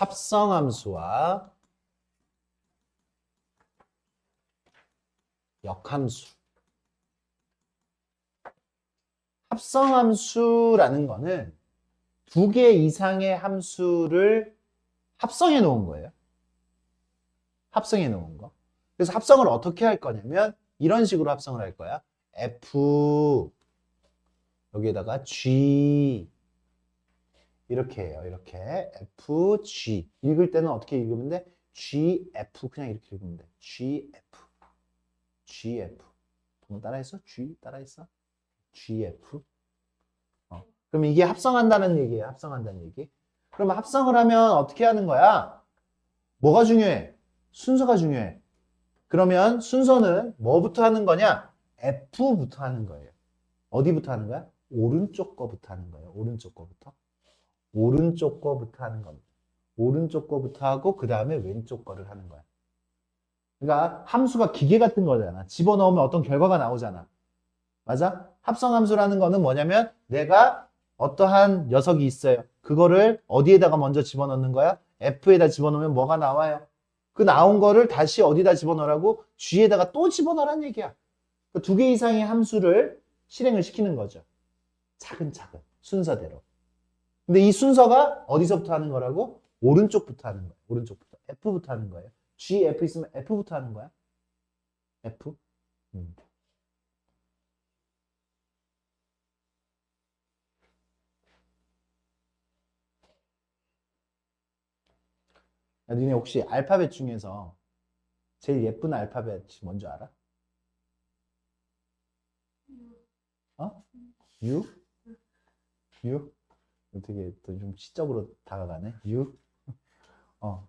합성함수와 역함수. 합성함수라는 거는 두 개 이상의 함수를 합성해 놓은 거예요. 합성해 놓은 거. 그래서 합성을 어떻게 할 거냐면 이런 식으로 합성을 할 거야. F 여기에다가 G 이렇게 해요. 이렇게 F, G 읽을 때는 어떻게 읽으면 돼? GF 그냥 이렇게 읽으면 돼. GF GF 한번 따라했어? G 따라했어? GF 그럼 이게 합성한다는 얘기예요. 합성한다는 얘기. 그러면 합성을 하면 어떻게 하는 거야? 뭐가 중요해? 순서가 중요해. 그러면 순서는 뭐부터 하는 거냐? F부터 하는 거예요. 어디부터 하는 거야? 오른쪽 거부터 하는 거예요. 오른쪽 거부터. 오른쪽 거부터 하는 겁니다. 오른쪽 거부터 하고 그 다음에 왼쪽 거를 하는 거야. 그러니까 함수가 기계 같은 거잖아. 집어넣으면 어떤 결과가 나오잖아. 맞아? 합성함수라는 거는 뭐냐면 내가 어떠한 녀석이 있어요. 그거를 어디에다가 먼저 집어넣는 거야? F에다 집어넣으면 뭐가 나와요? 그 나온 거를 다시 어디다 집어넣으라고? G에다가 또 집어넣으라는 얘기야. 두 개 이상의 함수를 실행을 시키는 거죠. 차근차근 순서대로. 근데 이 순서가 어디서부터 하는 거라고? 오른쪽부터 하는 거야. 오른쪽부터. F부터 하는 거예요. G, F 있으면 F부터 하는 거야. F. 야, 니네 혹시 알파벳 중에서 제일 예쁜 알파벳이 뭔지 알아? 어? U? U? 되게 좀 시적으로 다가가네. U?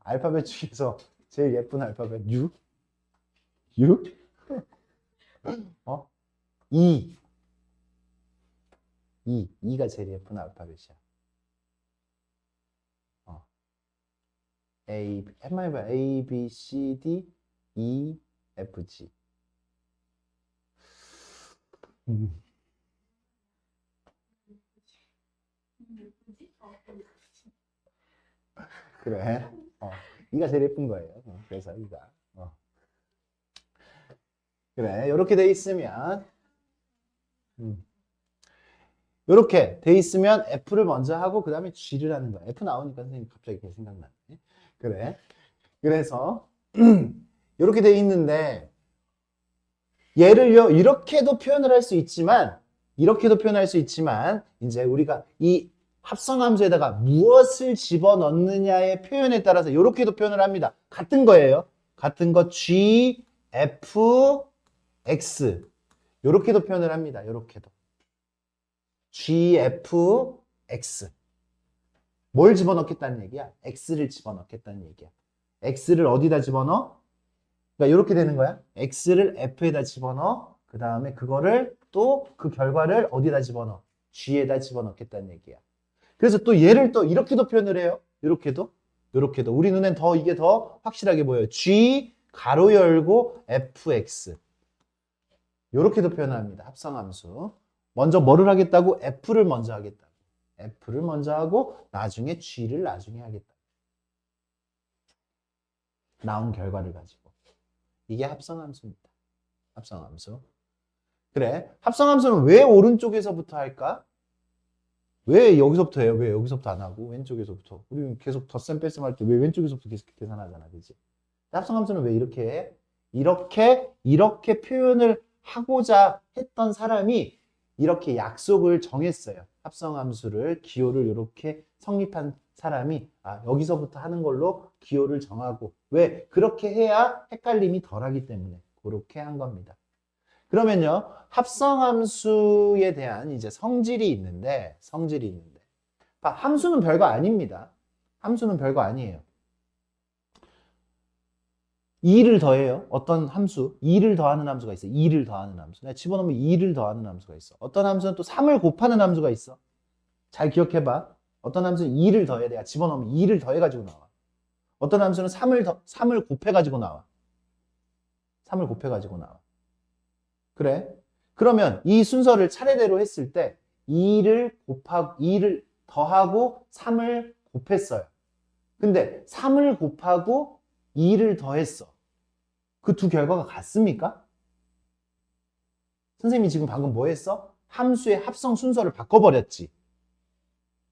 알파벳 중에서 제일 예쁜 알파벳 U? U? E. E가 제일 예쁜 알파벳이야. 한번 해봐. A, B, C, D, E, F, G. 그래. E가 제일 예쁜 거예요. 그래서 E가. 그래. 이렇게 돼 있으면 이렇게 돼 있으면 F를 먼저 하고 그 다음에 G를 하는 거야. F 나오니까 선생님 갑자기 그게 생각나네. 그래. 그래서 이렇게 돼 있는데 얘를요 이렇게도 표현을 할 수 있지만 이렇게도 표현할 수 있지만 이제 우리가 이 합성함수에다가 무엇을 집어넣느냐의 표현에 따라서 이렇게도 표현을 합니다. 같은 거예요. 같은 거 G, F, X 이렇게도 표현을 합니다. 이렇게도 G, F, X 뭘 집어넣겠다는 얘기야? X를 집어넣겠다는 얘기야. X를 어디다 집어넣어? 그러니까 이렇게 되는 거야. X를 F에다 집어넣어. 그 다음에 그거를 또 그 결과를 어디다 집어넣어? G에다 집어넣겠다는 얘기야. 그래서 또 얘를 또 이렇게도 표현을 해요. 이렇게도. 이렇게도. 우리 눈엔 더 이게 더 확실하게 보여요. G 가로 열고 FX. 이렇게도 표현합니다. 합성함수. 먼저 뭐를 하겠다고? F를 먼저 하겠다. F를 먼저 하고 나중에 G를 나중에 하겠다. 나온 결과를 가지고. 이게 합성함수입니다. 합성함수. 그래. 합성함수는 왜 오른쪽에서부터 할까? 왜 여기서부터 해요? 왜 여기서부터 안 하고 왼쪽에서부터? 우리 계속 덧셈 뺄셈 할 때 왜 왼쪽에서부터 계속 계산하잖아. 그지? 합성함수는 왜 이렇게 해? 이렇게 표현을 하고자 했던 사람이 이렇게 약속을 정했어요. 합성함수를 기호를 이렇게 성립한 사람이 여기서부터 하는 걸로 기호를 정하고 왜? 그렇게 해야 헷갈림이 덜하기 때문에 그렇게 한 겁니다. 그러면요, 합성함수에 대한 이제 성질이 있는데 함수는 별거 아닙니다. 함수는 별거 아니에요. 2를 더해요. 어떤 함수, 2를 더하는 함수가 있어. 2를 더하는 함수. 내가 집어넣으면 2를 더하는 함수가 있어. 어떤 함수는 또 3을 곱하는 함수가 있어. 잘 기억해봐. 어떤 함수는 2를 더해. 내가 집어넣으면 2를 더해가지고 나와. 어떤 함수는 3을 곱해가지고 나와. 3을 곱해가지고 나와. 그래. 그러면 이 순서를 차례대로 했을 때 2를 더하고 3을 곱했어요. 근데 3을 곱하고 2를 더했어. 그 두 결과가 같습니까? 선생님이 지금 방금 뭐 했어? 함수의 합성 순서를 바꿔버렸지.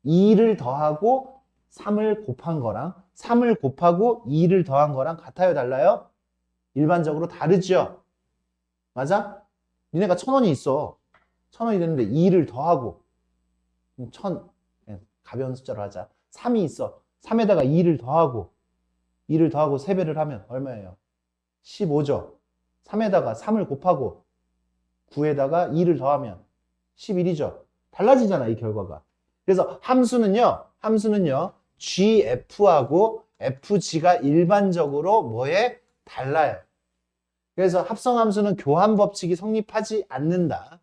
2를 더하고 3을 곱한 거랑 3을 곱하고 2를 더한 거랑 같아요, 달라요? 일반적으로 다르죠? 맞아? 니네가 1,000원이 있어. 1,000원이 되는데 2를 더하고 1,000, 가벼운 숫자로 하자. 3이 있어. 3에다가 2를 더하고 3배를 하면 얼마예요? 15죠. 3에다가 3을 곱하고 9에다가 2를 더하면 11이죠. 달라지잖아, 이 결과가. 그래서 함수는요, GF하고 FG가 일반적으로 뭐에 달라요. 그래서 합성함수는 교환 법칙이 성립하지 않는다.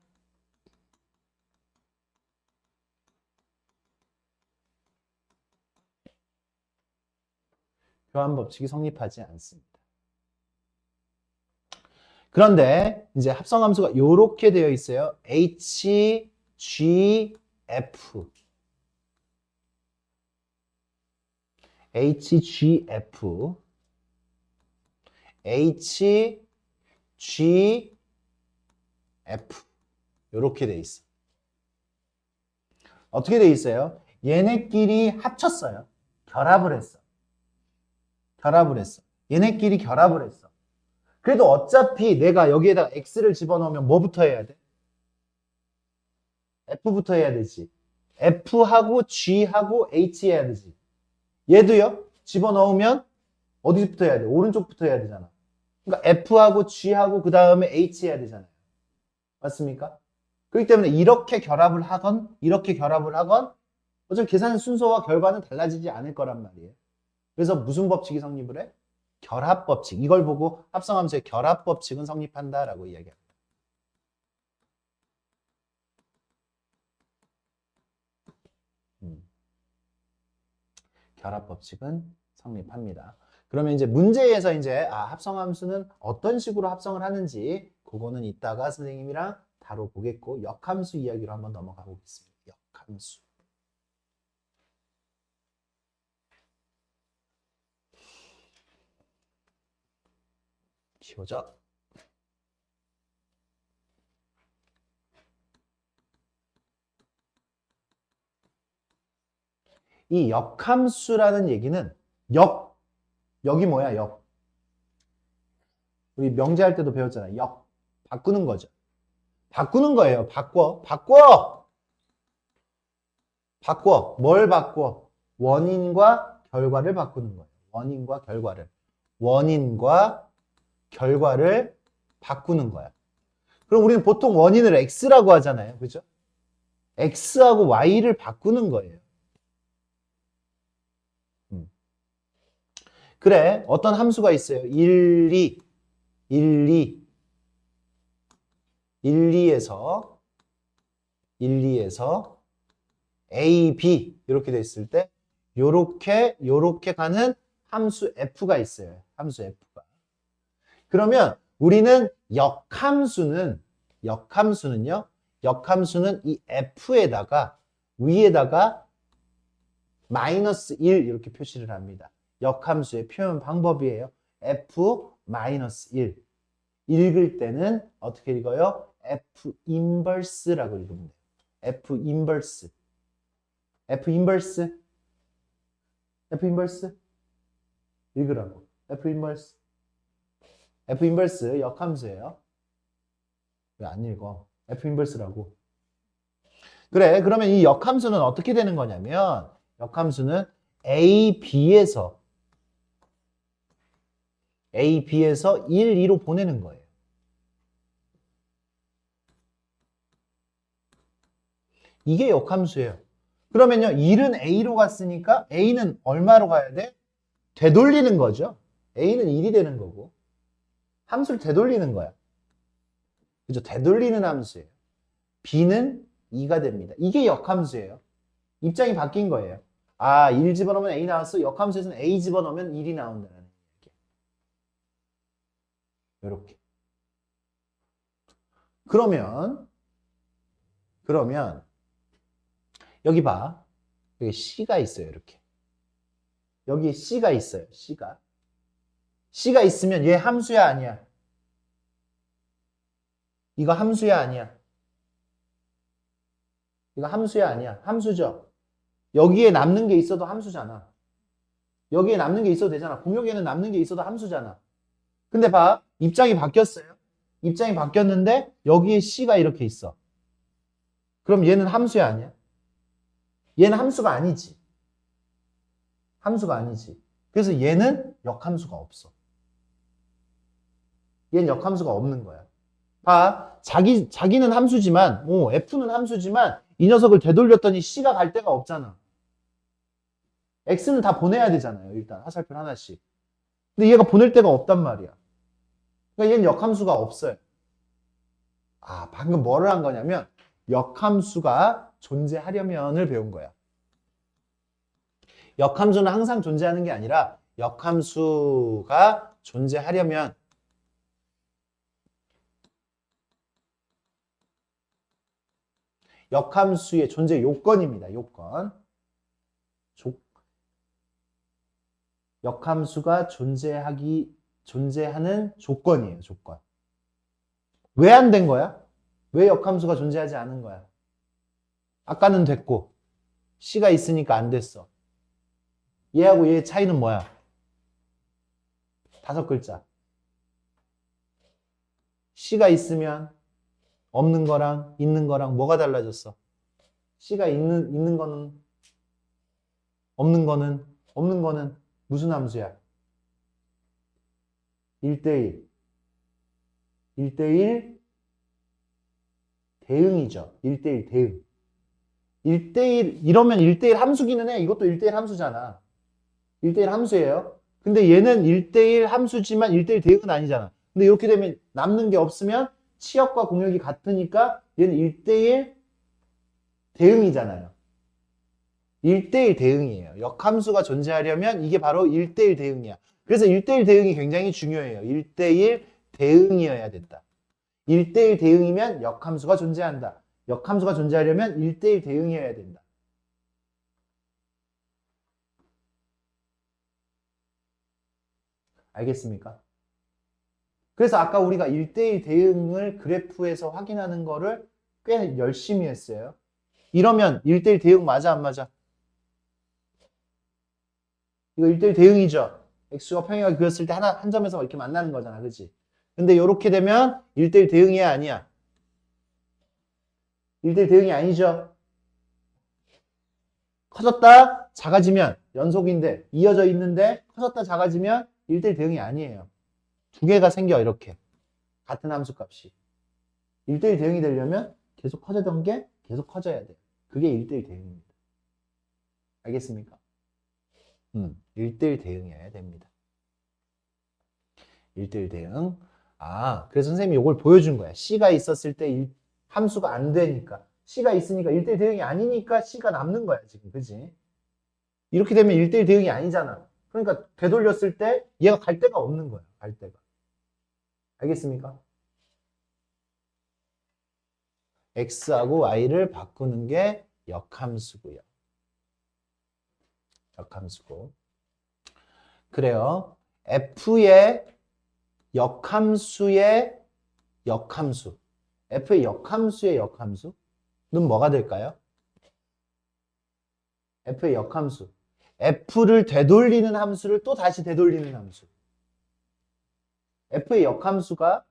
교환 법칙이 성립하지 않습니다. 그런데 이제 합성함수가 이렇게 되어 있어요. HGF. HGF. HGF. 이렇게 돼 있어. 어떻게 돼 있어요? 얘네끼리 합쳤어요. 결합을 했어. 얘네끼리 결합을 했어. 그래도 어차피 내가 여기에다가 X를 집어넣으면 뭐부터 해야 돼? F부터 해야 되지. F하고 G하고 H 해야 되지. 얘도요, 집어넣으면 어디부터 해야 돼? 오른쪽부터 해야 되잖아. 그러니까 F하고 G하고 그 다음에 H 해야 되잖아요. 맞습니까? 그렇기 때문에 이렇게 결합을 하건 어차피 계산 순서와 결과는 달라지지 않을 거란 말이에요. 그래서 무슨 법칙이 성립을 해? 결합법칙. 이걸 보고 합성함수의 결합법칙은 성립한다라고 이야기합니다. 결합법칙은 성립합니다. 그러면 이제 문제에서 이제 합성함수는 어떤 식으로 합성을 하는지 그거는 이따가 선생님이랑 다뤄보겠고 역함수 이야기로 한번 넘어가 보겠습니다. 역함수. 쉬워져. 이 역함수라는 얘기는 역이 뭐야? 역. 우리 명제할 때도 배웠잖아. 역. 바꾸는 거죠. 바꾸는 거예요. 바꿔. 뭘 바꿔? 원인과 결과를 바꾸는 거예요. 원인과 결과를 바꾸는 거야. 그럼 우리는 보통 원인을 X라고 하잖아요. 그죠? X하고 Y를 바꾸는 거예요. 그래, 어떤 함수가 있어요. 1, 2, 2에서 A, B 이렇게 됐을 때 요렇게 가는 함수 F가 있어요. 함수 F가. 그러면 우리는 역함수는요. 역함수는 이 F에다가 위에다가 마이너스 1 이렇게 표시를 합니다. 역함수의 표현 방법이에요. F 마이너스 1. 읽을 때는 어떻게 읽어요? F 인버스라고 읽으면 돼요. F 인버스. 읽으라고. F 인버스 역함수예요. 왜 안 읽어? F 인버스라고. 그래, 그러면 이 역함수는 어떻게 되는 거냐면 역함수는 A, B에서 1, 2로 보내는 거예요. 이게 역함수예요. 그러면요, 1은 A로 갔으니까 A는 얼마로 가야 돼? 되돌리는 거죠. A는 1이 되는 거고 함수를 되돌리는 거야. 그죠? 되돌리는 함수예요. B는 2가 됩니다. 이게 역함수예요. 입장이 바뀐 거예요. 1 집어넣으면 A 나왔어. 역함수에서는 A 집어넣으면 1이 나온다는 얘기. 이렇게. 그러면 여기 봐. 여기 C가 있어요. 이렇게. 여기에 C가 있어요. C가 있으면 얘 함수야 아니야? 이거 함수야 아니야? 이거 함수야 아니야? 함수죠? 여기에 남는 게 있어도 함수잖아. 여기에 남는 게 있어도 되잖아. 공역에는 남는 게 있어도 함수잖아. 근데 봐. 입장이 바뀌었어요. 입장이 바뀌었는데 여기에 C가 이렇게 있어. 그럼 얘는 함수야 아니야? 얘는 함수가 아니지. 함수가 아니지. 그래서 얘는 역함수가 없어. 얘는 역함수가 없는 거야. 봐. 자기는 함수지만, F는 함수지만 이 녀석을 되돌렸더니 C가 갈 데가 없잖아. X는 다 보내야 되잖아요. 일단 화살표 하나씩. 근데 얘가 보낼 데가 없단 말이야. 그러니까 얘는 역함수가 없어요. 아, 방금 뭐를 한 거냐면 역함수가 존재하려면을 배운 거야. 역함수는 항상 존재하는 게 아니라 역함수가 존재하려면 역함수의 존재 요건입니다. 요건. 역함수가 존재하는 조건이에요. 조건. 왜 안 된 거야? 왜 역함수가 존재하지 않은 거야? 아까는 됐고 C가 있으니까 안 됐어. 얘하고 얘의 차이는 뭐야? 5글자. C가 있으면 없는 거랑 있는 거랑 뭐가 달라졌어? C가 있는 거는 없는 거는 무슨 함수야? 1대1. 1대1 대응이죠. 1대1 대응. 1대1 이러면 1대1 함수기는 해. 이것도 1대1 함수잖아. 1대1 함수예요. 근데 얘는 1대1 함수지만 1대1 대응은 아니잖아. 근데 이렇게 되면 남는 게 없으면 치역과 공역이 같으니까 얘는 1대1 대응이잖아요. 1대1 대응이에요. 역함수가 존재하려면 이게 바로 1대1 대응이야. 그래서 1대1 대응이 굉장히 중요해요. 1대1 대응이어야 된다. 1대1 대응이면 역함수가 존재한다. 역함수가 존재하려면 1대1 대응이어야 된다. 알겠습니까? 그래서 아까 우리가 1대1 대응을 그래프에서 확인하는 거를 꽤 열심히 했어요. 이러면 1대1 대응 맞아 안 맞아? 이거 1대1 대응이죠. x와 평행하게 그렸을 때 한 점에서 이렇게 만나는 거잖아. 그치? 근데 이렇게 되면 1대1 대응이야 아니야? 1대1 대응이 아니죠. 커졌다 작아지면 연속인데 이어져 있는데 커졌다 작아지면 1대1 대응이 아니에요. 두 개가 생겨 이렇게. 같은 함수 값이. 1대1 대응이 되려면 계속 커지던 게 계속 커져야 돼. 그게 1대1 대응입니다. 알겠습니까? 1대1 대응이어야 됩니다. 1대1 대응. 아, 그래서 선생님이 이걸 보여준 거야. C가 있었을 때 함수가 안 되니까. C가 있으니까 1대1 대응이 아니니까 C가 남는 거야, 지금. 그지? 이렇게 되면 1대1 대응이 아니잖아. 그러니까 되돌렸을 때 얘가 갈 데가 없는 거야. 갈 데가. 알겠습니까? X하고 Y를 바꾸는 게 역함수고요. 역함수고. 그래요. F의 역함수의 역함수. F의 역함수의 역함수는 뭐가 될까요? F의 역함수. F를 되돌리는 함수를 또 다시 되돌리는 함수. F의 역함수가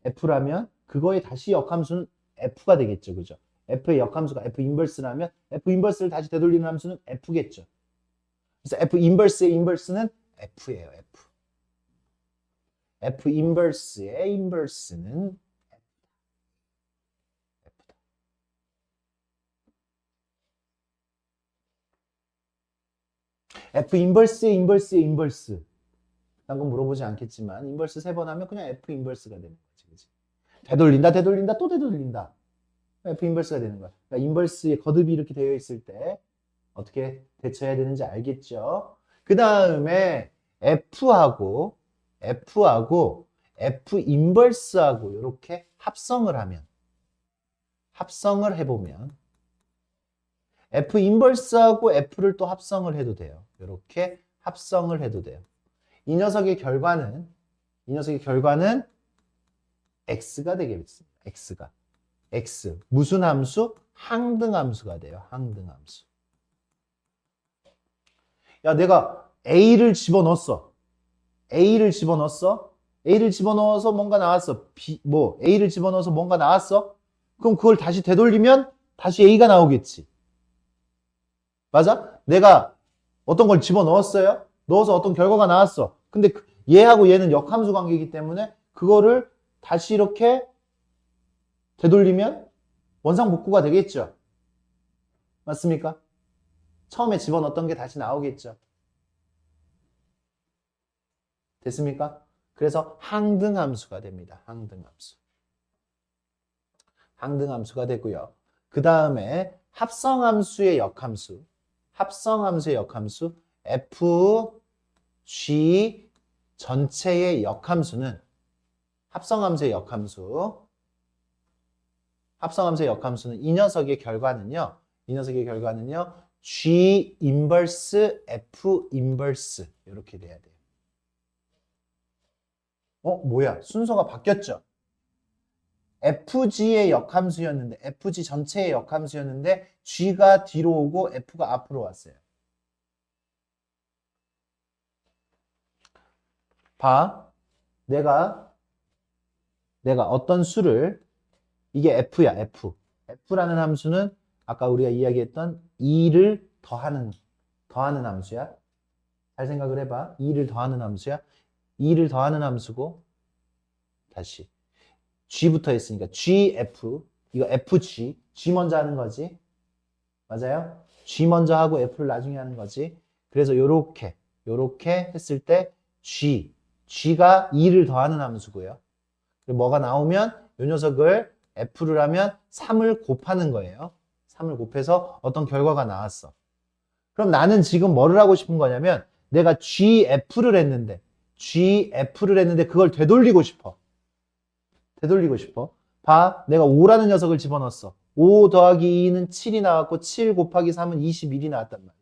F라면 그거의 다시 역함수는 F가 되겠죠. 그죠? F의 역함수가 F 인버스라면 F 인버스를 다시 되돌리는 함수는 F겠죠. 그래서 F 인버스의 인버스는 F예요. F. F 인버스의 인버스는 F다. F 인버스의 인버스의 인버스. 딴 건 물어보지 않겠지만 인버스 3번 하면 그냥 F 인버스가 되는 거지. 그치? 되돌린다, 되돌린다, 또 되돌린다. F 인버스가 되는 거야. 그러니까 인버스의 거듭이 이렇게 되어 있을 때 어떻게 대처해야 되는지 알겠죠? 그 다음에 F하고 F 인버스하고 이렇게 합성을 해보면 F 인버스하고 F를 또 합성을 해도 돼요. 이렇게 합성을 해도 돼요. 이 녀석의 결과는 X가 되겠습니다. X가. X. 무슨 함수? 항등함수가 돼요. 항등함수. 야, 내가 A를 집어넣었어. A를 집어넣어서 뭔가 나왔어. A를 집어넣어서 뭔가 나왔어? 그럼 그걸 다시 되돌리면 다시 A가 나오겠지. 맞아? 내가 어떤 걸 집어넣었어요? 넣어서 어떤 결과가 나왔어. 근데 얘하고 얘는 역함수 관계이기 때문에 그거를 다시 이렇게 되돌리면 원상복구가 되겠죠. 맞습니까? 처음에 집어넣었던 게 다시 나오겠죠. 됐습니까? 그래서 항등함수가 됩니다. 항등함수가 되고요. 그 다음에 합성함수의 역함수 f, g 전체의 역함수는 합성함수의 역함수는 이 녀석의 결과는요. g 인버스 f 인버스 이렇게 돼야 돼요. 뭐야? 순서가 바뀌었죠? FG의 역함수였는데, FG 전체의 역함수였는데, G가 뒤로 오고 F가 앞으로 왔어요. 봐. 내가 어떤 수를, 이게 F야, F. F라는 함수는 아까 우리가 이야기했던 2를 더하는 함수야. 잘 생각을 해봐. 2를 더하는 함수야. 2를 더하는 함수고, 다시. G부터 했으니까 GF, 이거 FG, G 먼저 하는 거지. 맞아요? G 먼저 하고 F를 나중에 하는 거지. 그래서 요렇게 했을 때 G가 2를 더하는 함수고요. 그리고 뭐가 나오면 요 녀석을 F를 하면 3을 곱하는 거예요. 3을 곱해서 어떤 결과가 나왔어. 그럼 나는 지금 뭐를 하고 싶은 거냐면 내가 GF를 했는데 그걸 되돌리고 싶어. 봐, 내가 5라는 녀석을 집어넣었어. 5 더하기 2는 7이 나왔고 7 곱하기 3은 21이 나왔단 말이야.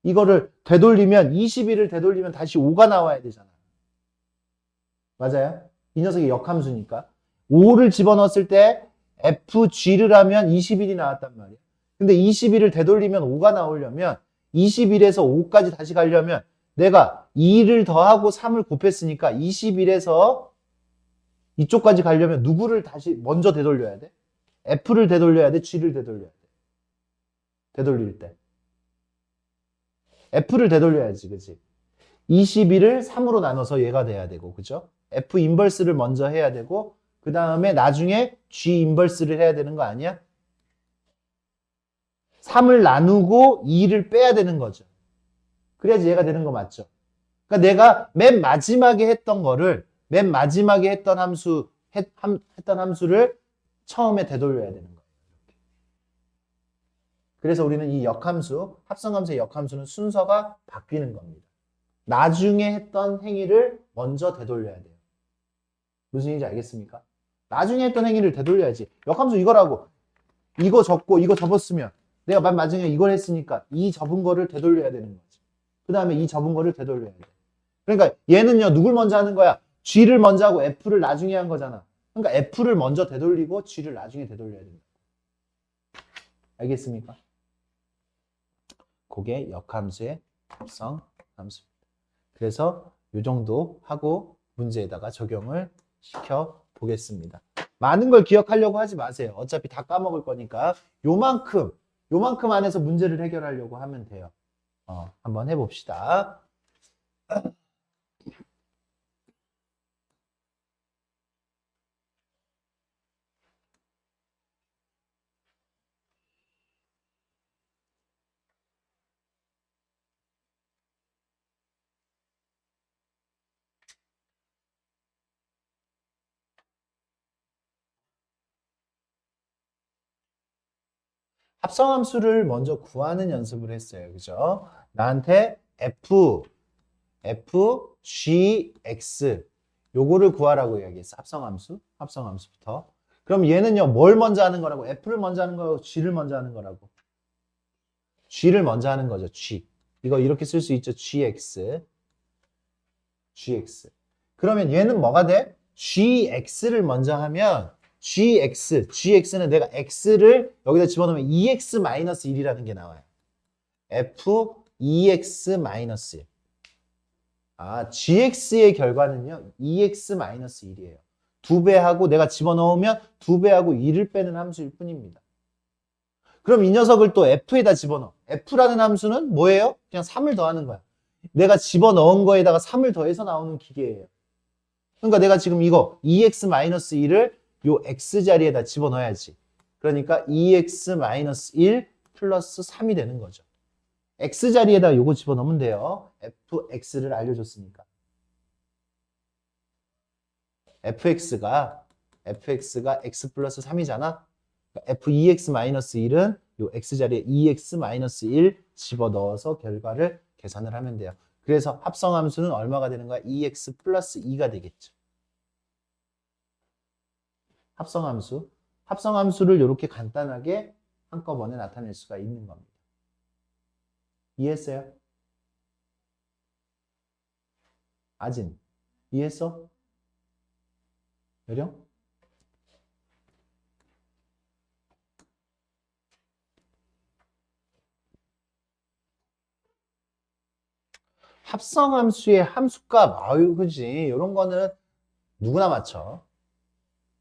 이거를 되돌리면 21을 되돌리면 다시 5가 나와야 되잖아. 맞아요? 이 녀석이 역함수니까. 5를 집어넣었을 때 FG를 하면 21이 나왔단 말이야. 근데 21을 되돌리면 5가 나오려면 21에서 5까지 다시 가려면 내가 2를 더하고 3을 곱했으니까 21에서 이쪽까지 가려면 누구를 다시 먼저 되돌려야 돼? F를 되돌려야 돼? G를 되돌려야 돼? 되돌릴 때. F를 되돌려야지, 그치? 21을 3으로 나눠서 얘가 돼야 되고, 그죠? F 인버스를 먼저 해야 되고, 그 다음에 나중에 G 인버스를 해야 되는 거 아니야? 3을 나누고 2를 빼야 되는 거죠. 그래야지 얘가 되는 거 맞죠? 그러니까 내가 맨 마지막에 했던 함수를 처음에 되돌려야 되는 거예요. 그래서 우리는 이 합성함수의 역함수는 순서가 바뀌는 겁니다. 나중에 했던 행위를 먼저 되돌려야 돼요. 무슨 얘기인지 알겠습니까? 나중에 했던 행위를 되돌려야지. 역함수 이거라고. 이거 접고 이거 접었으면 내가 맨 마지막에 이걸 했으니까 이 접은 거를 되돌려야 되는 거지. 그 다음에 이 접은 거를 되돌려야 돼. 그러니까 얘는요, 누굴 먼저 하는 거야? G를 먼저 하고 F를 나중에 한 거잖아. 그러니까 F를 먼저 되돌리고 G를 나중에 되돌려야 된다. 알겠습니까? 그게 역함수의 합성 함수입니다. 그래서 이 정도 하고 문제에다가 적용을 시켜 보겠습니다. 많은 걸 기억하려고 하지 마세요. 어차피 다 까먹을 거니까 요만큼 안에서 문제를 해결하려고 하면 돼요. 한번 해봅시다. 합성함수를 먼저 구하는 연습을 했어요. 그죠? 나한테 G, X 요거를 구하라고 이야기했어. 합성함수부터. 그럼 얘는요, 뭘 먼저 하는 거라고? F를 먼저 하는 거라고? G를 먼저 하는 거라고? g를 먼저 하는 거죠. g. 이거 이렇게 쓸 수 있죠. gx. 그러면 얘는 뭐가 돼? gx를 먼저 하면 gx는 내가 x를 여기다 집어넣으면 2x-1이라는 게 나와요. f 2x-1. gx의 결과는요, 2x-1이에요. 2배하고 내가 집어넣으면 2배하고 2를 빼는 함수일 뿐입니다. 그럼 이 녀석을 또 f에다 집어넣어. f라는 함수는 뭐예요? 그냥 3을 더하는 거야. 내가 집어넣은 거에다가 3을 더해서 나오는 기계예요. 그러니까 내가 지금 이거 2x-1을 요 x자리에다 집어넣어야지. 그러니까 2x-1 플러스 3이 되는 거죠. x자리에다 요거 집어넣으면 돼요. fx를 알려줬으니까. fx가 x 플러스 3이잖아. f2x-1은 요 x자리에 2x-1 집어넣어서 결과를 계산을 하면 돼요. 그래서 합성함수는 얼마가 되는 거야? 2x 플러스 2가 되겠죠. 합성함수를 이렇게 간단하게 한꺼번에 나타낼 수가 있는 겁니다. 이해했어요? 아진, 이해했어? 여령? 합성함수의 함수값, 아유, 그지. 이런 거는 누구나 맞춰.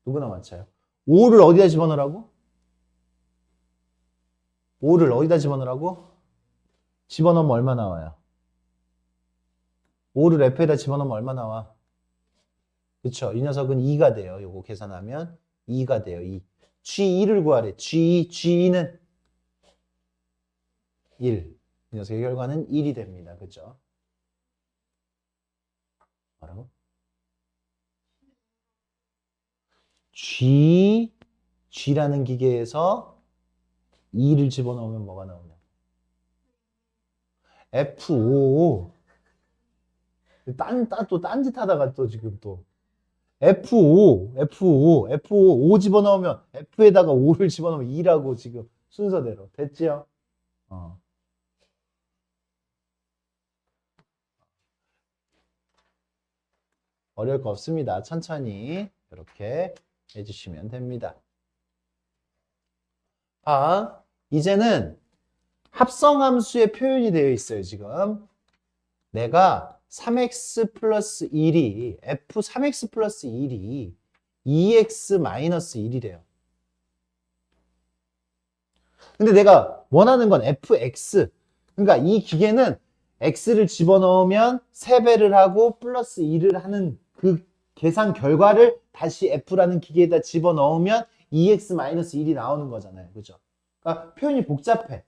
누구나 맞춰요. 5를 어디다 집어넣으라고? 5를 어디다 집어넣으라고? 집어넣으면 얼마 나와요? 5를 f에다 집어넣으면 얼마 나와? 그쵸? 이 녀석은 2가 돼요. 요거 계산하면 2가 돼요. 2. G2를 구하래. G2는 1. 이 녀석의 결과는 1이 됩니다. 그쵸? 뭐라고? G라는 기계에서 2를 집어넣으면 뭐가 나오냐? F5. 또 딴짓 하다가 또 지금 또. F5 5 집어넣으면 F에다가 5를 집어넣으면 2라고 지금 순서대로. 됐죠? 어려울 거 없습니다. 천천히 이렇게 해주시면 됩니다. 이제는 합성함수의 표현이 되어 있어요. 지금 내가 3x 플러스 1이 f 3x 플러스 1이 2x 마이너스 1이래요. 근데 내가 원하는 건 fx. 그러니까 이 기계는 x를 집어넣으면 3배를 하고 플러스 2를 하는 그 계산 결과를 다시 f라는 기계에다 집어넣으면 2x 마이너스 1이 나오는 거잖아요. 그죠? 그러니까 표현이 복잡해.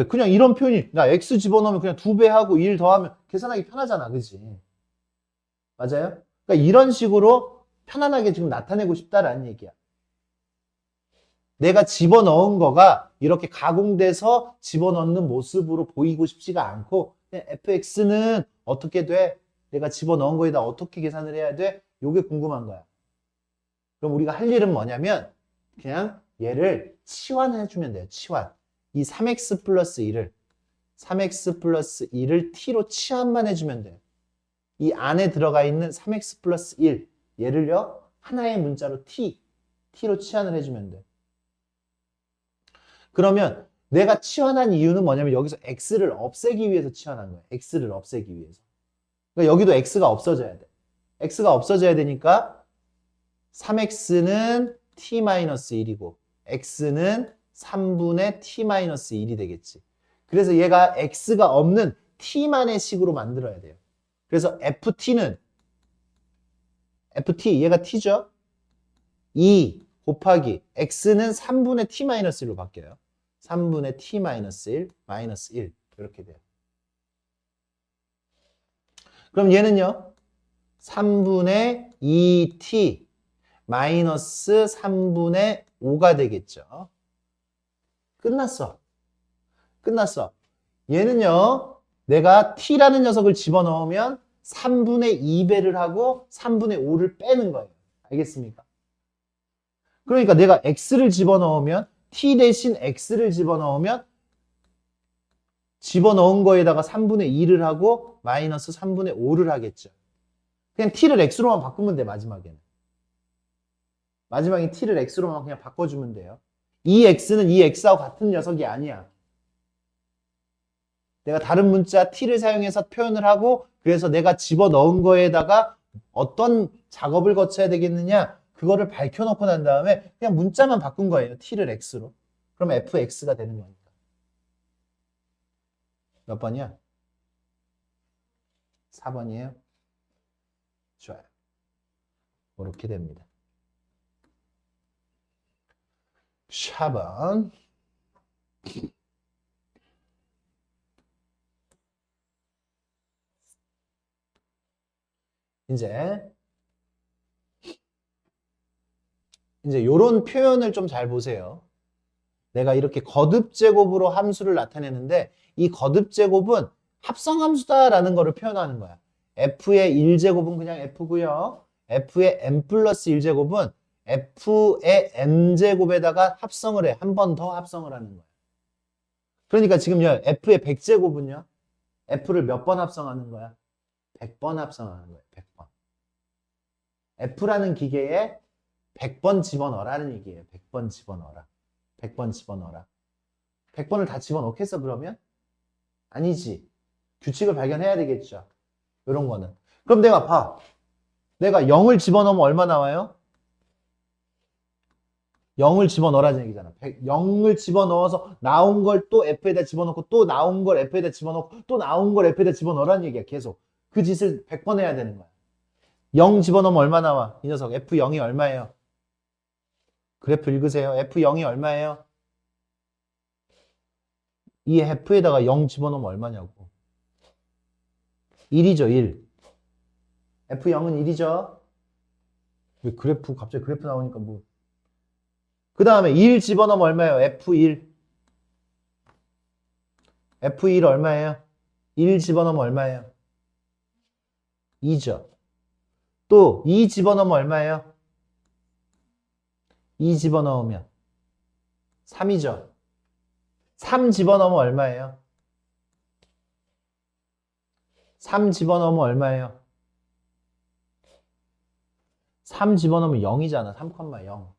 그냥 이런 표현이, 나 x 집어넣으면 그냥 2배하고 1 더하면 계산하기 편하잖아. 그지? 맞아요? 그러니까 이런 식으로 편안하게 지금 나타내고 싶다라는 얘기야. 내가 집어넣은 거가 이렇게 가공돼서 집어넣는 모습으로 보이고 싶지가 않고, 그냥 fx는 어떻게 돼? 내가 집어넣은 거에다 어떻게 계산을 해야 돼? 요게 궁금한 거야. 그럼 우리가 할 일은 뭐냐면, 그냥 얘를 치환해주면 돼요. 치환. 이 3x 플러스 1을 t로 치환만 해주면 돼요. 이 안에 들어가 있는 3x 플러스 1, 얘를요, 하나의 문자로 t로 치환을 해주면 돼요. 그러면 내가 치환한 이유는 뭐냐면 여기서 x를 없애기 위해서 치환한 거예요. x를 없애기 위해서. 그러니까 여기도 x가 없어져야 돼. x가 없어져야 되니까 3x는 t-1이고 x는 3분의 t-1이 되겠지. 그래서 얘가 x가 없는 t만의 식으로 만들어야 돼요. 그래서 ft, 얘가 t죠? 2 곱하기 x는 3분의 t-1로 바뀌어요. 3분의 t-1, 마이너스 1 이렇게 돼요. 그럼 얘는요. 3분의 2t 마이너스 3분의 5가 되겠죠. 끝났어. 얘는요. 내가 t라는 녀석을 집어넣으면 3분의 2배를 하고 3분의 5를 빼는 거예요. 알겠습니까? 그러니까 내가 x를 집어넣으면 t 대신 x를 집어넣으면 집어넣은 거에다가 3분의 2를 하고 마이너스 3분의 5를 하겠죠. 그냥 t를 x로만 바꾸면 돼, 마지막에는. 마지막에 t를 x로만 그냥 바꿔주면 돼요. 이 x는 이 x하고 같은 녀석이 아니야. 내가 다른 문자 t를 사용해서 표현을 하고 그래서 내가 집어넣은 거에다가 어떤 작업을 거쳐야 되겠느냐 그거를 밝혀놓고 난 다음에 그냥 문자만 바꾼 거예요. t를 x로. 그럼 fx가 되는 거니까. 몇 번이야? 4번이에요? 좋아요. 이렇게 됩니다. 샤번. 이제 요런 표현을 좀 잘 보세요. 내가 이렇게 거듭제곱으로 함수를 나타내는데 이 거듭제곱은 합성함수다라는 거를 표현하는 거야. f의 1제곱은 그냥 f고요. f의 n 플러스 1제곱은 f의 n제곱에다가 합성을 해. 한 번 더 합성을 하는 거야. 그러니까 지금요. f의 100제곱은요. f를 몇 번 합성하는 거야? 100번 합성하는 거예요. 100번. f라는 기계에 100번 집어넣으라는 얘기예요. 100번 집어넣어라. 100번 집어넣어라. 100번을 다 집어넣겠어 그러면? 아니지. 규칙을 발견해야 되겠죠. 이런 거는. 그럼 내가 봐. 내가 0을 집어넣으면 얼마 나와요? 0을 집어넣으라는 얘기잖아. 0을 집어넣어서 나온 걸 또 f에다 집어넣고 또 나온 걸 f에다 집어넣고 또 나온 걸 f에다 집어넣으라는 얘기야. 계속. 그 짓을 100번 해야 되는 거야. 0 집어넣으면 얼마 나와? 이 녀석 f0이 얼마예요? 그래프 읽으세요. f0이 얼마예요? 이 f에다가 0 집어넣으면 얼마냐고. 1이죠, 1. f0은 1이죠. 왜 그래프, 갑자기 그래프 나오니까 뭐. 그 다음에 1 집어넣으면 얼마예요? f1. f1 얼마예요? 1 집어넣으면 얼마예요? 2죠. 또 2 집어넣으면 얼마예요? 2 집어넣으면 3이죠. 3 집어넣으면 얼마예요? 3 집어넣으면 얼마예요? 3 집어넣으면 0이잖아. 3,0.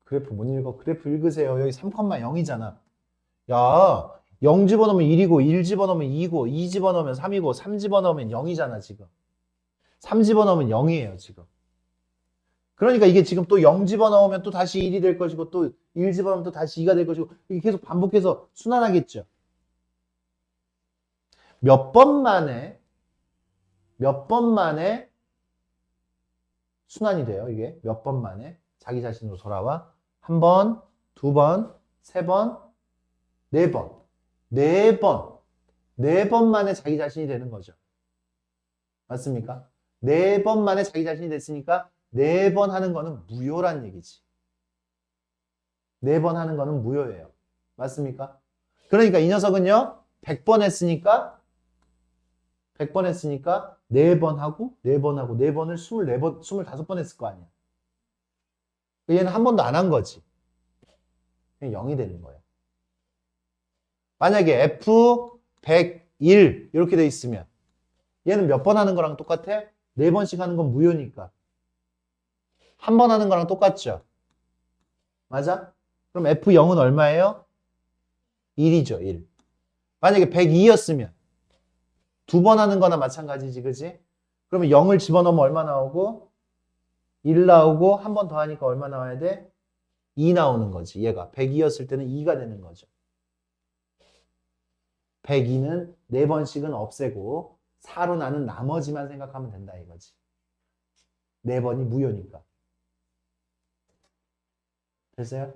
그래프 못 읽어. 그래프 읽으세요. 여기 3,0이잖아. 야, 0 집어넣으면 1이고 1 집어넣으면 2고 2 집어넣으면 3이고 3 집어넣으면 0이잖아 지금. 3 집어넣으면 0이에요 지금. 그러니까 이게 지금 또 0 집어넣으면 또 다시 1이 될 것이고 또 1 집어넣으면 또 다시 2가 될 것이고 이게 계속 반복해서 순환하겠죠. 몇 번 만에 순환이 돼요. 이게 몇 번 만에 자기 자신으로 돌아와. 한 번, 두 번, 세 번, 네 번. 네 번. 네 번 만에 자기 자신이 되는 거죠. 맞습니까? 네 번 만에 자기 자신이 됐으니까 네 번 하는 거는 무효란 얘기지. 네 번 하는 거는 무효예요. 맞습니까? 그러니까 이 녀석은요. 100번 했으니까 4번 하고 4번 하고 4번을 24번, 25번 했을 거 아니야. 얘는 한 번도 안 한 거지. 그냥 0이 되는 거예요. 만약에 F101 이렇게 돼 있으면 얘는 몇 번 하는 거랑 똑같아? 4번씩 하는 건 무효니까. 한 번 하는 거랑 똑같죠? 맞아? 그럼 F0은 얼마예요? 1이죠, 1. 만약에 102였으면 두 번 하는 거나 마찬가지지, 그지? 그러면 0을 집어넣으면 얼마 나오고 1 나오고 한 번 더 하니까 얼마 나와야 돼? 2 나오는 거지. 얘가 102였을 때는 2가 되는 거죠. 102는 4번씩은 없애고 4로 나는 나머지만 생각하면 된다 이거지. 4번이 무효니까. 됐어요?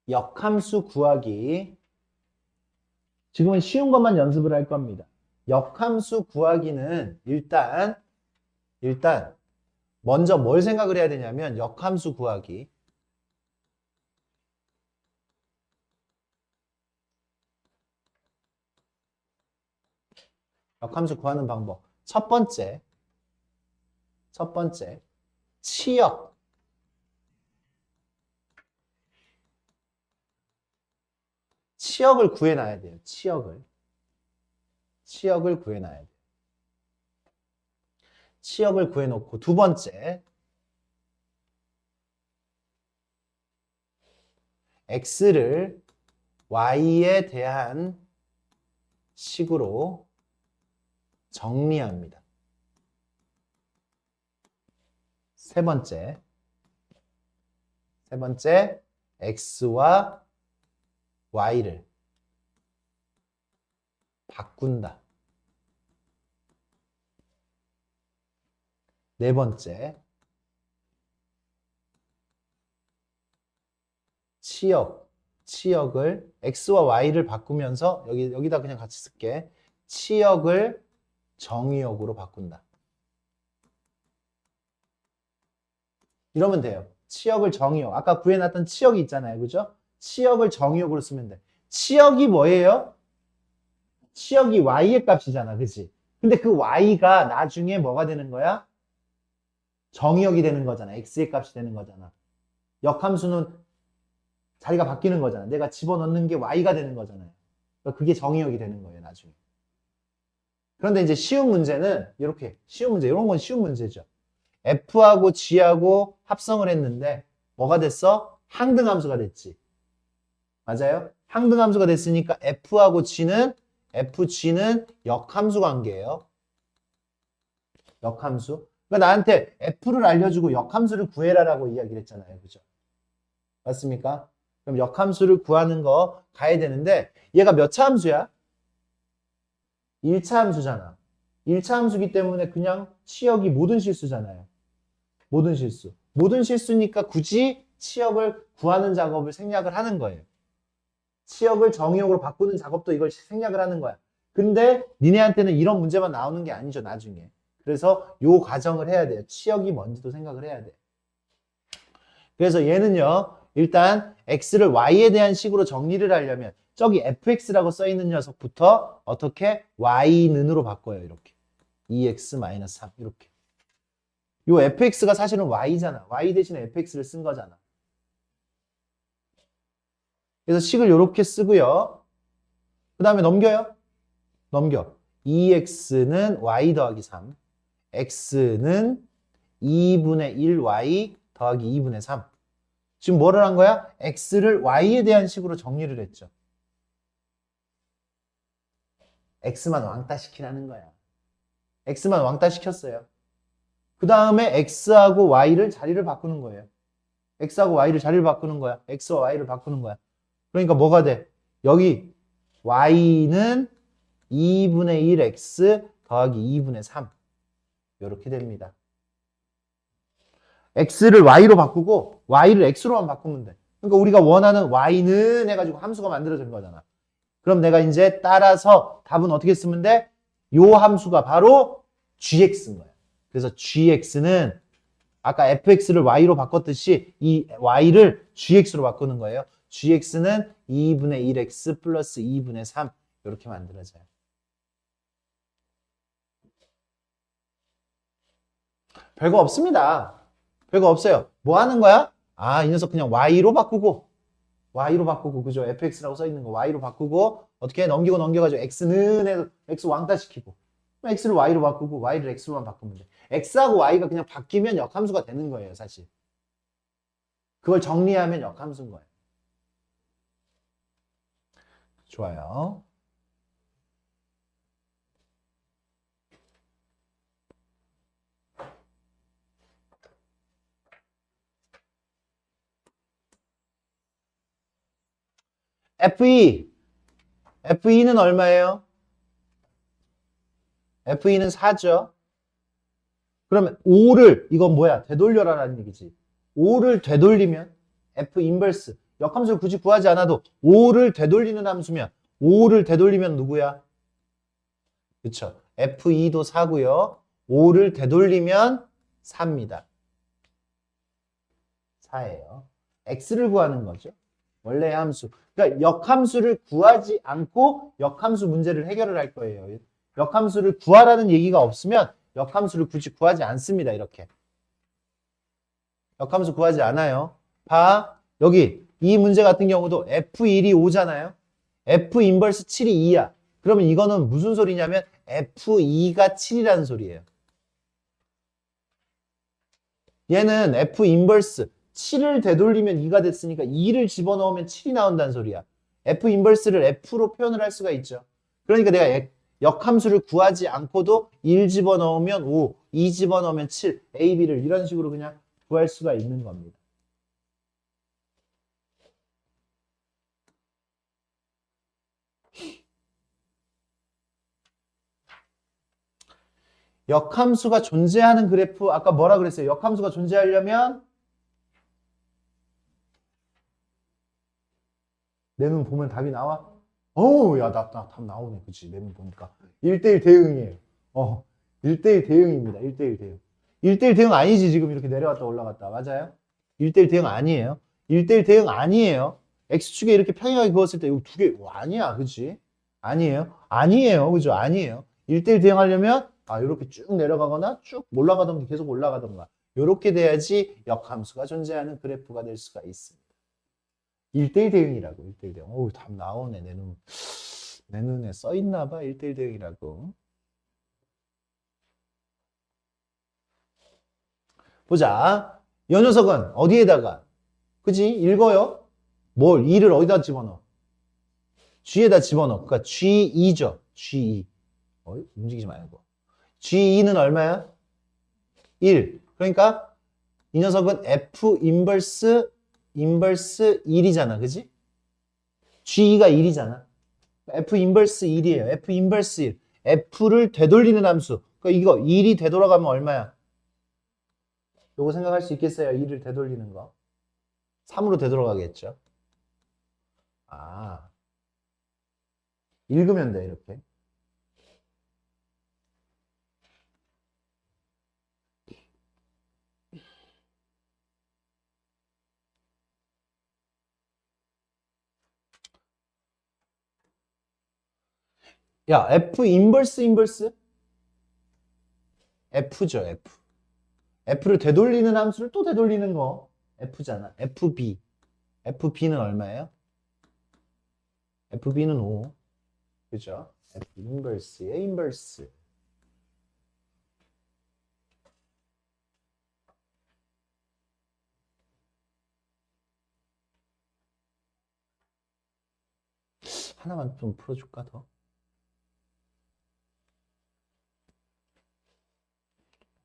역함수 구하기. 지금은 쉬운 것만 연습을 할 겁니다. 역함수 구하기는 일단 먼저 뭘 생각을 해야 되냐면 역함수 구하기. 역함수 구하는 방법. 첫 번째, 치역. 치역을 구해놔야 돼요. 치역을 구해놔야 돼요. 치역을 구해놓고 두 번째, x를 y에 대한 식으로 정리합니다. 세 번째, x와 y를 바꾼다. 네 번째, 치역을 x와 y를 바꾸면서 여기다 그냥 같이 쓸게. 치역을 정의역으로 바꾼다. 이러면 돼요. 치역을 정의역. 아까 구해놨던 치역이 있잖아요. 그죠? 치역을 정의역으로 쓰면 돼. 치역이 뭐예요? 치역이 y의 값이잖아. 그치? 근데 그 y가 나중에 뭐가 되는 거야? 정의역이 되는 거잖아. x의 값이 되는 거잖아. 역함수는 자리가 바뀌는 거잖아. 내가 집어넣는 게 y가 되는 거잖아요. 그러니까 그게 정의역이 되는 거예요. 나중에. 그런데 이제 쉬운 문제는 이렇게 쉬운 문제. 이런 건 쉬운 문제죠. f하고 g하고 합성을 했는데 뭐가 됐어? 항등함수가 됐지. 맞아요? 항등함수가 됐으니까 f하고 fg는 역함수 관계예요. 역함수. 그러니까 나한테 f를 알려주고 역함수를 구해라라고 이야기를 했잖아요. 그죠? 맞습니까? 그럼 역함수를 구하는 거 가야 되는데 얘가 몇 차 함수야? 1차 함수잖아. 1차 함수기 때문에 그냥 치역이 모든 실수잖아요. 모든 실수. 모든 실수니까 굳이 치역을 구하는 작업을 생략을 하는 거예요. 치역을 정의역으로 바꾸는 작업도 이걸 생략을 하는 거야. 근데 니네한테는 이런 문제만 나오는 게 아니죠, 나중에. 그래서 요 과정을 해야 돼요. 치역이 뭔지도 생각을 해야 돼요. 그래서 얘는요, 일단 x를 y에 대한 식으로 정리를 하려면 저기 fx라고 써있는 녀석부터 어떻게 y는으로 바꿔요. 이렇게 2x-3 이렇게. 요 fx가 사실은 y잖아. y 대신에 fx를 쓴 거잖아. 그래서 식을 이렇게 쓰고요. 그 다음에 넘겨. 2x는 y 더하기 3, x는 2분의 1y 더하기 2분의 3. 지금 뭐를 한 거야? x를 y에 대한 식으로 정리를 했죠. x만 왕따 시키라는 거야. x만 왕따 시켰어요. 그 다음에 x하고 y를 자리를 바꾸는 거예요. x하고 y를 자리를 바꾸는 거야. x와 y를 바꾸는 거야. 그러니까 뭐가 돼? 여기 y는 2분의 1x 더하기 2분의 3 이렇게 됩니다. x를 y로 바꾸고 y를 x로만 바꾸면 돼. 그러니까 우리가 원하는 y는 해가지고 함수가 만들어진 거잖아. 그럼 내가 이제 따라서 답은 어떻게 쓰면 돼? 요 함수가 바로 gx인 거야. 그래서 gx는 아까 fx를 y로 바꿨듯이 이 y를 gx로 바꾸는 거예요. gx는 2분의 1x 플러스 2분의 3 이렇게 만들어져요. 별거 없습니다. 별거 없어요. 뭐 하는 거야? 아, 이 녀석 그냥 y로 바꾸고 그죠? fx라고 써있는 거 y로 바꾸고 어떻게 넘겨가지고 x는 해서 x 왕따 시키고 x를 y로 바꾸고 y를 x로만 바꾸면 돼. x하고 y가 그냥 바뀌면 역함수가 되는 거예요, 사실. 그걸 정리하면 역함수인 거예요. 좋아요. FE는 얼마예요? FE는 4죠. 그러면 5를 이건 뭐야? 되돌려라라는 얘기지. 5를 되돌리면 F 인버스 역함수를 굳이 구하지 않아도 5를 되돌리는 함수면 5를 되돌리면 누구야? 그쵸? FE도 4고요. 5를 되돌리면 4입니다. 4예요. X를 구하는 거죠. 원래의 함수. 그러니까 역함수를 구하지 않고 역함수 문제를 해결을 할 거예요. 역함수를 구하라는 얘기가 없으면 역함수를 굳이 구하지 않습니다. 이렇게. 역함수 구하지 않아요. 봐. 여기 이 문제 같은 경우도 F1이 5잖아요. F 인버스 7이 2야. 그러면 이거는 무슨 소리냐면 F2가 7이라는 소리예요. 얘는 F 인버스 7을 되돌리면 2가 됐으니까 2를 집어넣으면 7이 나온다는 소리야. F 인버스를 F로 표현을 할 수가 있죠. 그러니까 내가 역함수를 구하지 않고도 1 집어넣으면 5, 2 집어넣으면 7, A, B를 이런 식으로 그냥 구할 수가 있는 겁니다. 역함수가 존재하는 그래프, 아까 뭐라 그랬어요? 역함수가 존재하려면 내 눈 보면 답이 나와? 어우, 야, 나 답 나오네. 그치? 내 눈 보니까. 1대1 대응이에요. 1대1 대응입니다. 1대1 대응. 1대1 대응 아니지, 지금 이렇게 내려갔다 올라갔다. 맞아요? 1대1 대응 아니에요. 1대1 대응 아니에요. X축에 이렇게 평행하게 그었을 때, 이거 두 개, 아니야. 그치? 아니에요. 아니에요. 그죠? 아니에요. 1대1 대응하려면, 이렇게 쭉 내려가거나 쭉 올라가던가 계속 올라가던가. 이렇게 돼야지 역함수가 존재하는 그래프가 될 수가 있습니다. 1대1 대응이라고, 1대1 대응. 어우, 답 나오네, 내 눈에 써있나 봐, 1대1 대응이라고. 보자. 이 녀석은 어디에다가, 그지? 읽어요? 뭘, 2를 어디다 집어넣어? G에다 집어넣어. 그러니까 G2죠, G2. 움직이지 말고. G2는 얼마야? 1. 그러니까 이 녀석은 F 인버스 1이잖아, 그지? G2가 1이잖아. F 인버스 1이에요. F 인버스 1. F를 되돌리는 함수. 그러니까 이거 1이 되돌아가면 얼마야? 요거 생각할 수 있겠어요? 1을 되돌리는 거. 3으로 되돌아가겠죠. 읽으면 돼, 이렇게. 야, F 인버스? F죠, F. F를 되돌리는 함수를 또 되돌리는 거. F잖아. FB. FB는 얼마예요? FB는 5. 그죠? F 인버스의 인버스. 하나만 좀 풀어줄까, 더?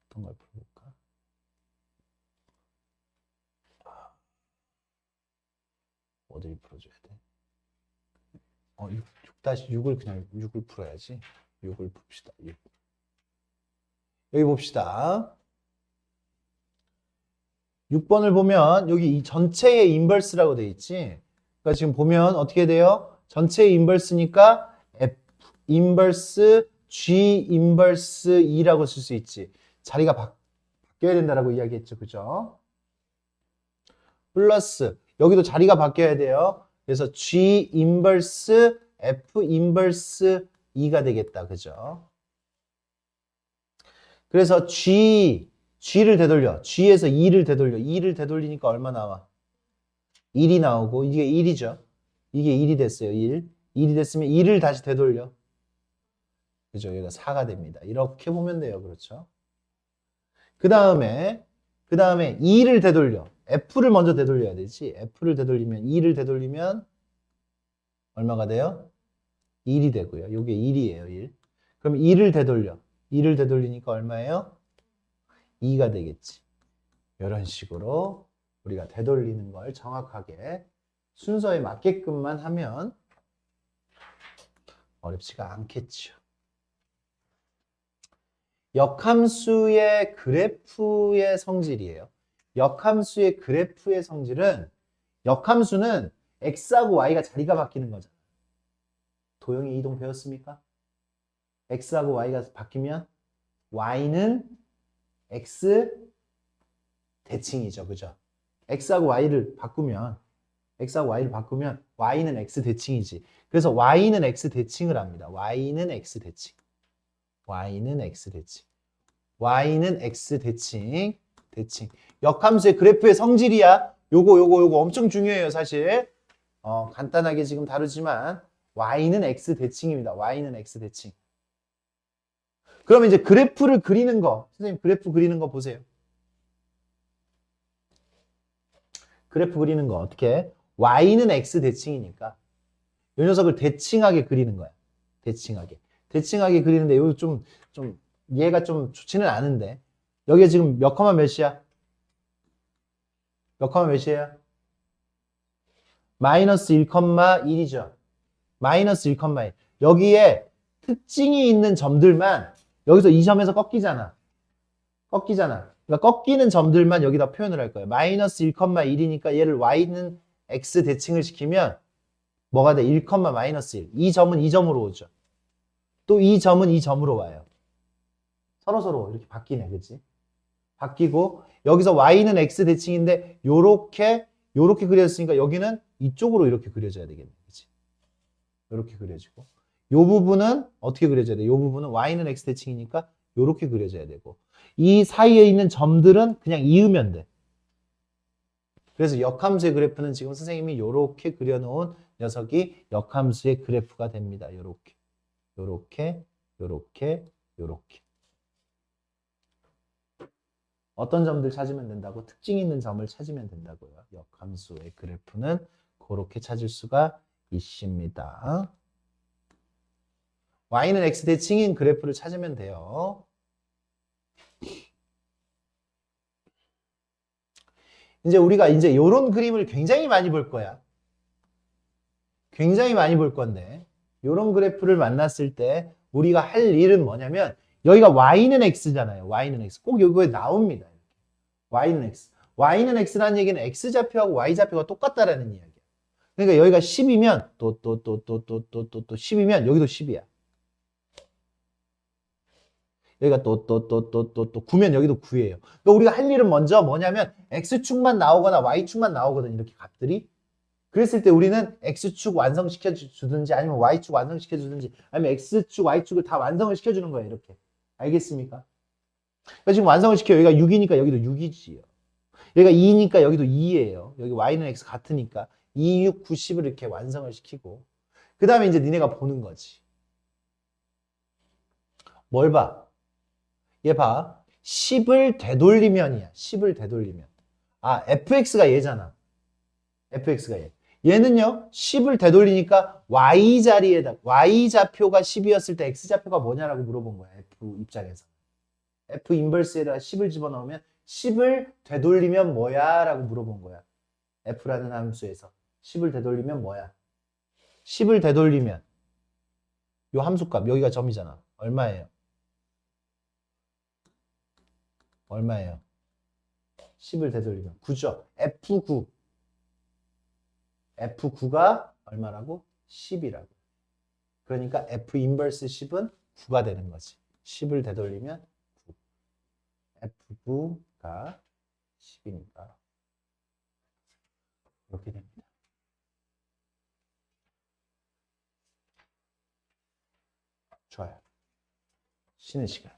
어떤 걸 풀어볼까? 어디를 풀어줘야 돼? 6-6을 그냥 6을 풀어야지. 6을 봅시다. 6. 여기 봅시다. 6번을 보면 여기 이 전체의 인버스라고 돼 있지. 그러니까 지금 보면 어떻게 돼요? 전체의 인버스니까 F 인버스 G 인버스 E라고 쓸 수 있지. 자리가 바뀌어야 된다라고 이야기했죠. 그죠? 플러스 여기도 자리가 바뀌어야 돼요. 그래서 G 인버스 F 인버스 E가 되겠다. 그죠? 그래서 G를 되돌려. G에서 2를 되돌려. 2를 되돌리니까 얼마 나와? 1이 나오고 이게 1이죠. 이게 1이 됐어요. 1. 1이 됐으면 1을 다시 되돌려. 그죠? 여기가 4가 됩니다. 이렇게 보면 돼요. 그렇죠? 그 다음에 2를 되돌려. F를 먼저 되돌려야 되지. F를 되돌리면 2를 되돌리면 얼마가 돼요? 1이 되고요. 이게 1이에요. 1. 그럼 2를 되돌려. 2를 되돌리니까 얼마예요? 2가 되겠지. 이런 식으로 우리가 되돌리는 걸 정확하게 순서에 맞게끔만 하면 어렵지가 않겠죠. 역함수의 그래프의 성질이에요. 역함수의 그래프의 성질은 역함수는 x하고 y가 자리가 바뀌는 거잖아. 도형의 이동 배웠습니까? x하고 y가 바뀌면 y는 x 대칭이죠. 그죠? x하고 y를 바꾸면 y는 x 대칭이지. 그래서 y는 x 대칭을 합니다. y는 x 대칭. y는 x 대칭. y는 x 대칭. 역함수의 그래프의 성질이야. 요거 엄청 중요해요, 사실. 간단하게 지금 다루지만 y는 x 대칭입니다. y는 x 대칭. 그러면 이제 그래프를 그리는 거. 선생님 그래프 그리는 거 보세요. 그래프 그리는 거 어떻게? y는 x 대칭이니까 이 녀석을 대칭하게 그리는 거야. 대칭하게 그리는데 이거 좀 얘가 좀 좋지는 않은데 여기에 지금 몇 컴마 몇이야? 몇 컴마 몇이에요? 마이너스 1,1이죠. 마이너스 1,1. 여기에 특징이 있는 점들만 여기서 이 점에서 꺾이잖아. 그러니까 꺾이는 점들만 여기다 표현을 할 거예요. 마이너스 1,1이니까 얘를 y는 x 대칭을 시키면 뭐가 돼? 1, 마이너스 1. 이 점은 이 점으로 오죠. 또 이 점은 이 점으로 와요. 서로 이렇게 바뀌네, 그치? 바뀌고 여기서 y는 x 대칭인데 요렇게 그려졌으니까 여기는 이쪽으로 이렇게 그려져야 되겠네, 그치? 요렇게 그려지고 요 부분은 어떻게 그려져야 돼? 요 부분은 y는 x 대칭이니까 요렇게 그려져야 되고 이 사이에 있는 점들은 그냥 이으면 돼. 그래서 역함수의 그래프는 지금 선생님이 요렇게 그려놓은 녀석이 역함수의 그래프가 됩니다. 요렇게. 어떤 점들 찾으면 된다고? 특징 있는 점을 찾으면 된다고요. 역함수의 그래프는 그렇게 찾을 수가 있습니다. y는 x 대칭인 그래프를 찾으면 돼요. 이제 우리가 이제 요런 그림을 굉장히 많이 볼 거야. 굉장히 많이 볼 건데 요런 그래프를 만났을 때 우리가 할 일은 뭐냐면 여기가 y는 x잖아요. y는 x. 꼭 여기에 나옵니다. y는 x. y는 x라는 얘기는 x좌표하고 y좌표가 똑같다라는 이야기야. 그러니까 여기가 10이면 또 10이면 여기도 10이야. 여기가 또 9면 여기도 9예요. 그러니까 우리가 할 일은 먼저 뭐냐면 x축만 나오거나 y축만 나오거든, 이렇게 값들이. 그랬을 때 우리는 x축 완성시켜 주든지 아니면 y축 완성시켜 주든지 아니면 x축, y축을 다 완성을 시켜주는 거예요, 이렇게. 알겠습니까? 그러니까 지금 완성을 시켜. 여기가 6이니까 여기도 6이지요. 여기가 2니까 여기도 2예요. 여기 y는 x 같으니까 2, 6, 9, 10을 이렇게 완성을 시키고 그 다음에 이제 니네가 보는 거지. 뭘 봐? 얘 봐. 10을 되돌리면이야. 10을 되돌리면. 아, fx가 얘잖아. fx가 얘. 얘는요, 10을 되돌리니까 y자리에다, y좌표가 10이었을 때 x좌표가 뭐냐라고 물어본 거야, f 입장에서. f 인버스에다가 10을 집어넣으면 10을 되돌리면 뭐야? 라고 물어본 거야. f라는 함수에서. 10을 되돌리면 뭐야? 10을 되돌리면 요 함수값, 여기가 점이잖아. 얼마예요? 10을 되돌리면 9죠. F9. F9가 얼마라고? 10이라고. 그러니까 F 인버스 10은 9가 되는 거지. 10을 되돌리면 9. F9가 10이니까 이렇게 됩니다. 좋아요. 쉬는 시간.